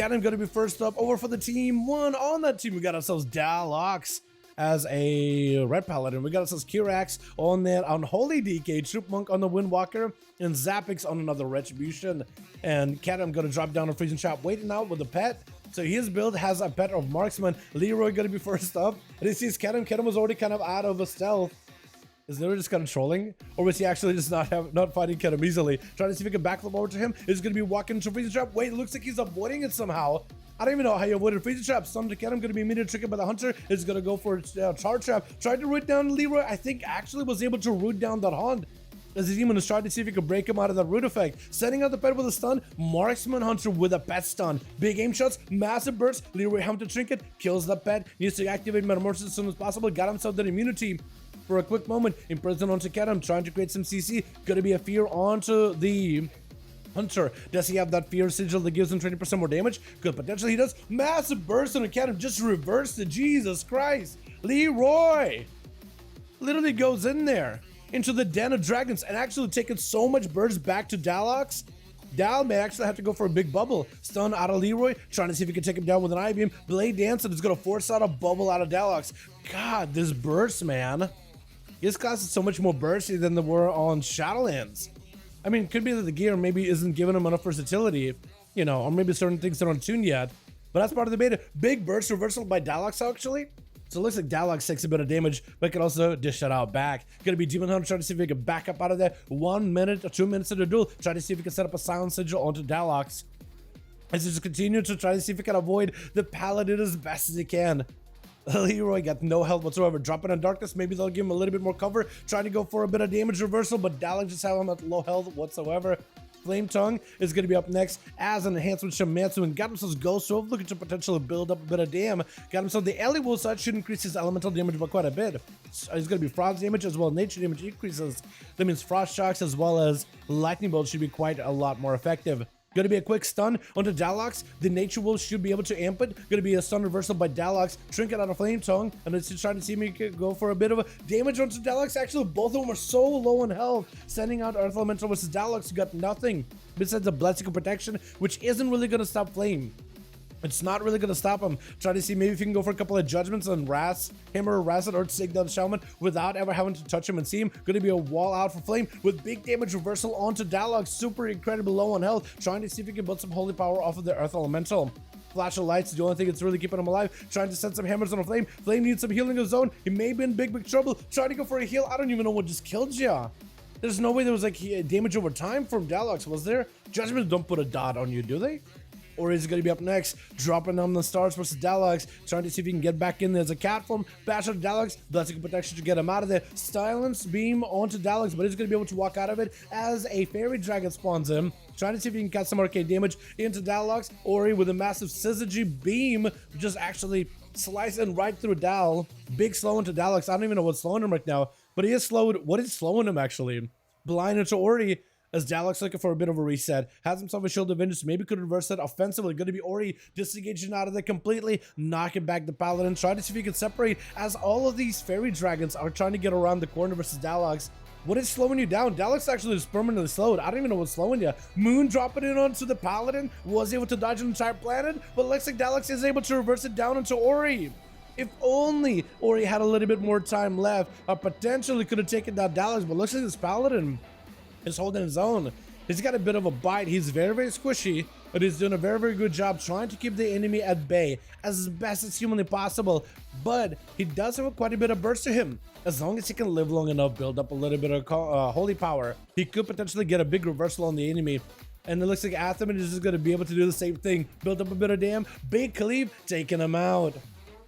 Ketem going to be first up over for the team 1. On that team, we got ourselves Dalox as a red paladin. We got ourselves Kirax on that Unholy DK, Troop Monk on the Windwalker, and Zapix on another Retribution. And Ketem going to drop down a Freezing Trap, waiting out with a pet. So his build has a pet of Marksman. Leroy going to be first up. And he sees Ketem. Ketem was already kind of out of a stealth. Is Leroy just kind of trolling? Or was he actually just not fighting Ketem easily? Trying to see if he can backflip over to him. He's going to be walking into Freezing Trap. Wait, it looks like he's avoiding it somehow. I don't even know how you avoided Freezing Trap. Stun to Ketem, going to be immediately triggered by the Hunter. Is going to go for a Charge Trap. Tried to root down Leroy. I think actually was able to root down that Hunt. As the demon is trying to see if he could break him out of that root effect. Setting out the pet with a stun. Marksman Hunter with a pet stun. Big aim shots, massive burst. Leroy Hunter Trinket kills the pet. Needs to activate Metamorphosis as soon as possible. Got himself that immunity for a quick moment. Imprisoned onto Ketem, trying to create some CC. Gonna be a fear onto the Hunter. Does he have that fear sigil that gives him 20% more damage? Good potential. He does. Massive burst on Ketem. Just reversed it. Jesus Christ. Leroy literally goes in there into the den of dragons and actually taking so much burst back to Dalox. Dal may actually have to go for a big bubble. Stun out of Leroy, trying to see if he can take him down with an I-beam. Blade Dance is going to force out a bubble out of Dalox. God, this burst, man. His class is so much more bursty than they were on Shadowlands. I mean, it could be that the gear maybe isn't giving him enough versatility, you know, or maybe certain things aren't tuned yet. But that's part of the beta. Big burst reversal by Dalox, actually. So it looks like Dalox takes a bit of damage, but can also dish that out back. Gonna be Demon Hunter trying to see if he can back up out of there. 1 minute or 2 minutes into the duel. Try to see if he can set up a silent sigil onto Dalox. As he just continues to try to see if he can avoid the Paladin as best as he can. Leroy got no health whatsoever. Dropping in darkness, maybe they'll give him a little bit more cover. Trying to go for a bit of damage reversal, but Dalox just have him at low health whatsoever. Flame Tongue is going to be up next as an enhancement Shamansu, and got himself Ghost Sword, looking to potentially build up a bit of dam. Got himself the Ellie Wolf side, should increase his elemental damage by quite a bit. So he's going to be frost damage as well as nature damage increases. That means frost shocks as well as lightning bolts should be quite a lot more effective. Going to be a quick stun onto Dalox. The Nature Wolf should be able to amp it. Going to be a stun reversal by Dalox. Trinket out of Flame Tongue. And it's trying to see me go for a bit of a damage onto Dalox. Actually, both of them are so low in health. Sending out Earth Elemental versus Dalox, who got nothing besides a Blessing of Protection, which isn't really going to stop Flame. It's not really going to stop him. Try to see maybe if you can go for a couple of judgments on him or harass it, or take down Shaman without ever having to touch him and see him. Going to be a wall out for Flame with big damage reversal onto Dalox. Super incredibly low on health. Trying to see if he can build some holy power off of the Earth Elemental. Flash of lights, the only thing that's really keeping him alive. Trying to send some hammers on a Flame. Flame needs some healing of his own. He may be in big trouble. Trying to go for a heal. I don't even know what just killed ya. There's no way there was like damage over time from Dalox, was there? Judgments don't put a dot on you, do they? Or is it going to be up next? Dropping down the stars versus Dalox. Trying to see if he can get back in there as a cat form. Bash on Dalox. Blessing of Protection to get him out of there. Silence Beam onto Dalox, but he's going to be able to walk out of it as a Fairy Dragon spawns him. Trying to see if he can cut some arcane damage into Dalox. Ori with a massive Syzygy Beam just actually slicing right through Dal. Big slow into Dalox. I don't even know what's slowing him right now, but he is slowed. What is slowing him actually? Blind into Ori. As Dalox looking for a bit of a reset, has himself a Shield of Vengeance, maybe could reverse that offensively. Going to be Ori disengaging out of there completely, knocking back the Paladin, trying to see if he can separate as all of these Fairy Dragons are trying to get around the corner versus Dalox. What is slowing you down? Dalox actually is permanently slowed. I don't even know what's slowing you. Moon dropping it onto the Paladin, was able to dodge an entire planet, but looks like Dalox is able to reverse it down into Ori. If only Ori had a little bit more time left, potentially could have taken down Dalox, but looks like this Paladin is holding his own. He's got a bit of a bite. He's very squishy, but he's doing a very good job trying to keep the enemy at bay as best as humanly possible. But he does have quite a bit of burst to him. As long as he can live long enough, build up a little bit of holy power, he could potentially get a big reversal on the enemy. And it looks like Athaman is just going to be able to do the same thing. Build up a bit of dam. Big Khalif taking him out.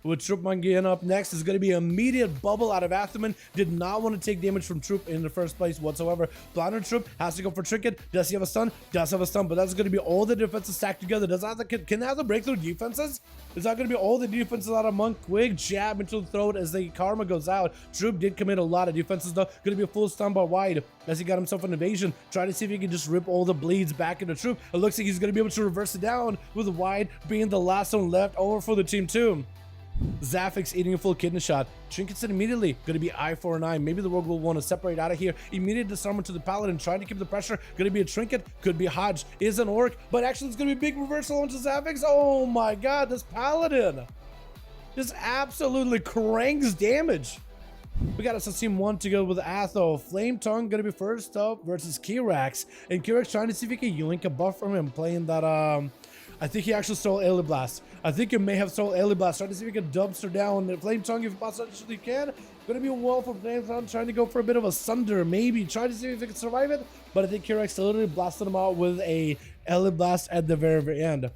With Troop Mangian up next, is going to be an immediate bubble out of Athaman. Did not want to take damage from Troop in the first place whatsoever. Blinded Troop has to go for Trinket. Does he have a stun? Does have a stun, but that's going to be all the defenses stacked together. Does that can have the breakthrough defenses? Is that going to be all the defenses out of Monk? Quick jab into the throat as the Karma goes out. Troop did commit a lot of defenses though. Going to be a full stun by Wide as he got himself an evasion. Try to see if he can just rip all the bleeds back into Troop. It looks like he's going to be able to reverse it down with Wide being the last one left over for the team too. Zaphix eating a full kidney shot. Trinkets it immediately. Going to be eye for an eye. Maybe the rogue will want to separate out of here. Immediate disarmament to the paladin. Trying to keep the pressure. Going to be a trinket. Could be Hodge. Is an orc. But actually it's going to be a big reversal onto Zaphix. Oh my god. This paladin just absolutely cranks damage. We got us a team 1 to go with Atho. Flame Tongue going to be first up versus Kirax. And Kirax trying to see if he can yoink a buff from him. Playing that, I think he actually stole Ailey Blast. I think he may have stole Ailey Blast. Trying to see if he can dumpster down the Flame Tongue if possibly can. Going to be a wall for Flame Tongue. Trying to go for a bit of a Sunder. Maybe. Trying to see if he can survive it. But I think Kirax literally blasted him out with a Ailey Blast at the very, very end.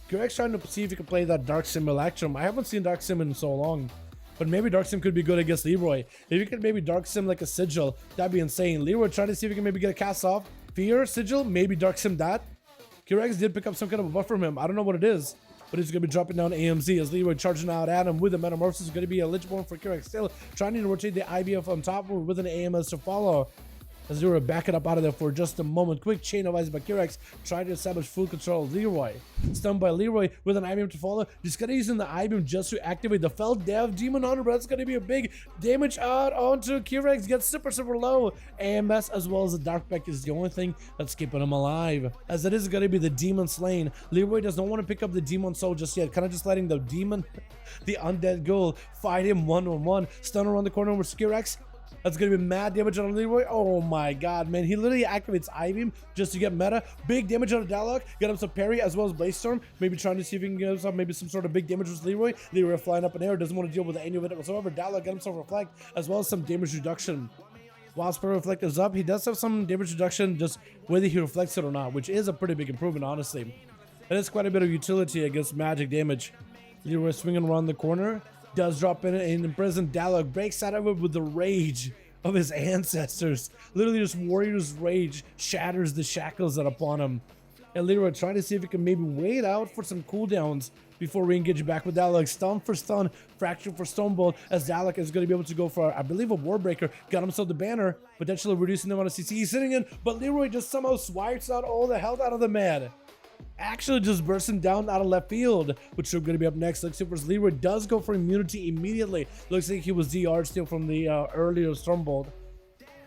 Kirax trying to see if he can play that Dark Sim Electrum. I haven't seen Dark Sim in so long. But maybe Dark Sim could be good against Leroy. If you could maybe Dark Sim like a Sigil, that'd be insane. Leroy trying to see if he can maybe get a cast off. Fear, Sigil, maybe Dark Sim that. Kirax did pick up some kind of a buff from him. I don't know what it is, but he's going to be dropping down AMZ as Leroy charging out at him with the Metamorphosis. Going to be a Lichborn for Kirax still. Trying to rotate the IBF on top with an AMS to follow. As Leroy backing up out of there for just a moment. Quick chain of ice by Kirax. Trying to establish full control of Leroy. Stunned by Leroy with an IBM to follow. Just gonna use the IBM just to activate the Fell Dev Demon on. That's gonna be a big damage out onto Kirax. Gets super, super low. AMS as well as the Dark Beck is the only thing that's keeping him alive. As it is gonna be the Demon Slain. Leroy does not want to pick up the Demon Soul just yet. Kind of just letting the Demon, the Undead Ghoul, fight him one-on-one. Stun around the corner with Kirax. That's going to be mad damage on Leroy. Oh my god, man. He literally activates I-Beam just to get meta. Big damage on Dalok. Get him some parry as well as Blaze Storm. Maybe trying to see if he can get himself maybe some sort of big damage with Leroy. Leroy flying up in air. Doesn't want to deal with any of it whatsoever. Dalok get himself Reflect as well as some damage reduction. While Spirit Reflect is up, he does have some damage reduction just whether he reflects it or not, which is a pretty big improvement, honestly. It is quite a bit of utility against magic damage. Leroy swinging around the corner. Does drop in and imprison Dalok. Breaks out of it with the rage of his ancestors. Literally just Warrior's Rage shatters the shackles that are upon him. And Leroy trying to see if he can maybe wait out for some cooldowns before re-engaging back with Dalok. Stun for stun, fracture for Stonebolt, as Dalok is going to be able to go for, I believe, a Warbreaker. Got himself the banner, potentially reducing them on a CC. He's sitting in, but Leroy just somehow swipes out all the health out of the man. Actually just bursting down out of left field, which is going to be up next. Looks like Leroy does go for immunity immediately. Looks like he was DR'd still from the earlier Stormbolt.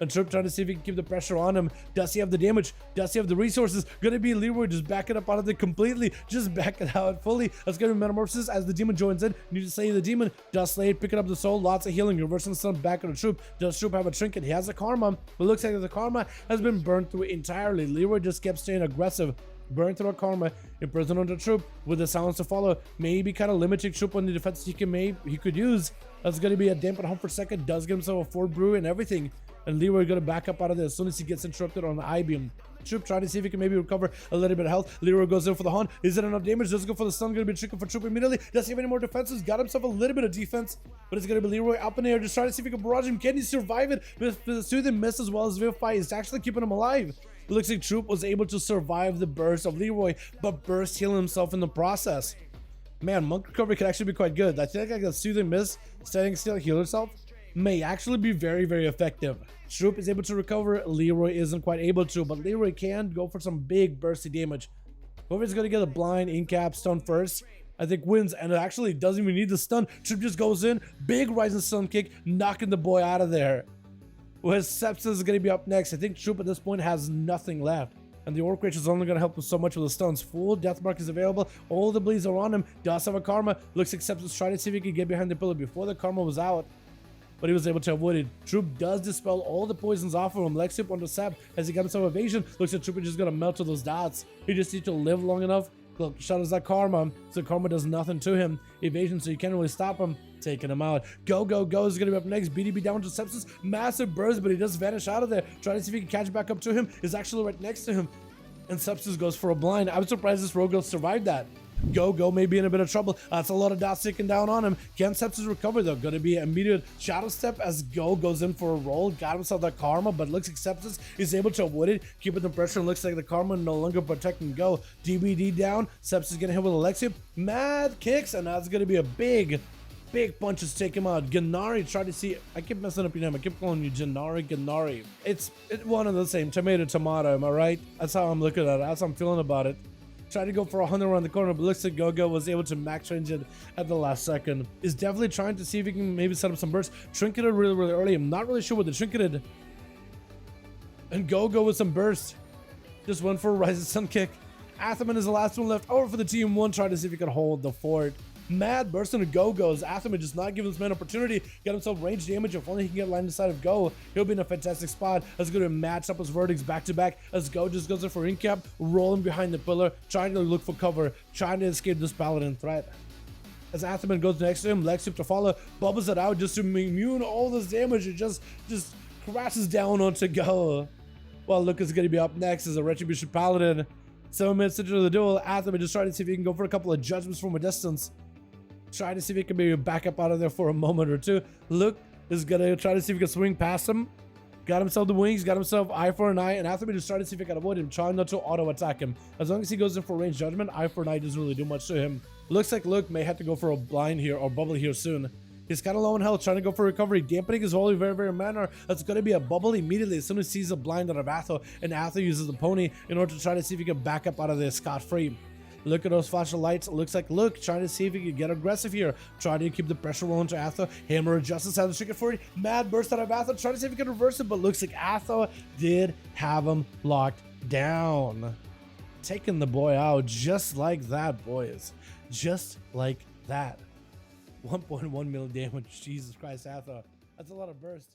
And Troop trying to see if he can keep the pressure on him. Does he have the damage? Does he have the resources? Gonna be Leroy just backing up out of it completely. Just back it out fully. That's gonna be Metamorphosis as the demon joins in. Need to slay the demon. Does slay it, picking up the soul. Lots of healing. Reversing stun back on the Troop. Does Troop have a trinket? He has a karma. But looks like the karma has been burned through entirely. Leroy just kept staying aggressive. Burn through a karma, imprison on the Troop with the silence to follow. Maybe kind of limiting Troop on the defense he could use. That's gonna be a dampen home for second. Does get himself a Fort Brew and everything. And Leroy gonna back up out of there as soon as he gets interrupted on the I-Beam. Troop trying to see if he can maybe recover a little bit of health. Leroy goes in for the Haunt. Is it enough damage? Does go for the stun. Gonna be tricky for Troop immediately. Does he have any more defenses? Got himself a little bit of defense, but it's gonna be Leroy up in the air, just trying to see if he can barrage him. Can he survive it? With the Soothing Mist as well as Vivify is actually keeping him alive. It looks like Troop was able to survive the burst of Leroy, but burst healing himself in the process. Man, Monk recovery could actually be quite good. I think like a Soothing Mist, standing still, heal herself, may actually be very, very effective. Troop is able to recover. Leroy isn't quite able to, but Leroy can go for some big bursty damage. Whoever's going to get a blind in-cap stun first, I think wins, and it actually doesn't even need the stun. Troop just goes in, big rising stun kick, knocking the boy out of there. With Sepsis is going to be up next. I think Troop at this point has nothing left. And the Orc Rage is only going to help him so much with the stuns. Full Death Mark is available. All the bleeds are on him. Does have a Karma. Looks like Sepsis trying to see if he can get behind the pillar before the Karma was out. But he was able to avoid it. Troop does dispel all the poisons off of him. Leg sweep on the sap as he got himself evasion. Looks like Troop is just going to melt to those dots. He just needs to live long enough. Look, shadows that Karma. So Karma does nothing to him. Evasion, so you can't really stop him. Taking him out. Go, go, go is going to be up next. BDB down to Sepsis. Massive burst, but he does vanish out of there. Trying to see if he can catch back up to him. Is actually right next to him. And Sepsis goes for a blind. I'm surprised this rogue survived that. Go may be in a bit of trouble. That's a lot of dots sticking down on him. Can Sepsis recover though? Gonna be an immediate shadow step as Go goes in for a roll. Got himself that Karma, but looks like Sepsis is able to avoid it. Keeping the pressure, and looks like the Karma no longer protecting Go. DBD down. Sepsis gonna hit with Alexia. Mad kicks, and that's gonna be a big punches take him out. Gennari tried to see. I keep messing up your name. I keep calling you Gennari. It's one and the same. Tomato, am I right? That's how I'm looking at it. That's how I'm feeling about it. Tried to go for a 100 around the corner, but looks like Gogo was able to max range it at the last second. Is definitely trying to see if he can maybe set up some bursts. Trinketed really early. I'm not really sure what the Trinketed. And Gogo with some burst. Just went for a Rising Sun kick. Atherman is the last one left over for the team one, trying to see if he can hold the fort. Mad burst into Go-Go's. Atherman just not giving this man opportunity. Get himself range damage. If only he can get line inside of Go, he'll be in a fantastic spot. As going to match up his verdicts back to back. As Go just goes in for incap, rolling behind the pillar, trying to look for cover, trying to escape this Paladin threat. As Atherman goes next to him, Lex to follow, bubbles it out just to immune all this damage. It just crashes down onto Go. Well, Luke is going to be up next as a Retribution Paladin. 7 minutes into the duel, Atherman just trying to see if he can go for a couple of judgments from a distance. Try to see if he can maybe back up out of there for a moment or two. Luke is gonna try to see if he can swing past him. Got himself the wings, got himself eye for an eye, and Atherman just trying to see if he can avoid him, trying not to auto attack him. As long as he goes in for range judgment, eye for an eye doesn't really do much to him. Looks like Luke may have to go for a blind here or bubble here soon. He's kind of low in health, trying to go for recovery, dampening his holy very manner. That's going to be a bubble immediately as soon as he sees a blind out of Atho, and Atho uses the pony in order to try to see if he can back up out of this scot-free. Look at those flashing lights. It looks like Luke trying to see if he can get aggressive here. Trying to keep the pressure rolling to Atho. Hammer of Justice has a ticket for it. Mad burst out of Atho. Trying to see if he can reverse it, but looks like Atho did have him locked down. Taking the boy out just like that, boys. Just like that. 1.1 million damage. Jesus Christ, Atho. That's a lot of burst.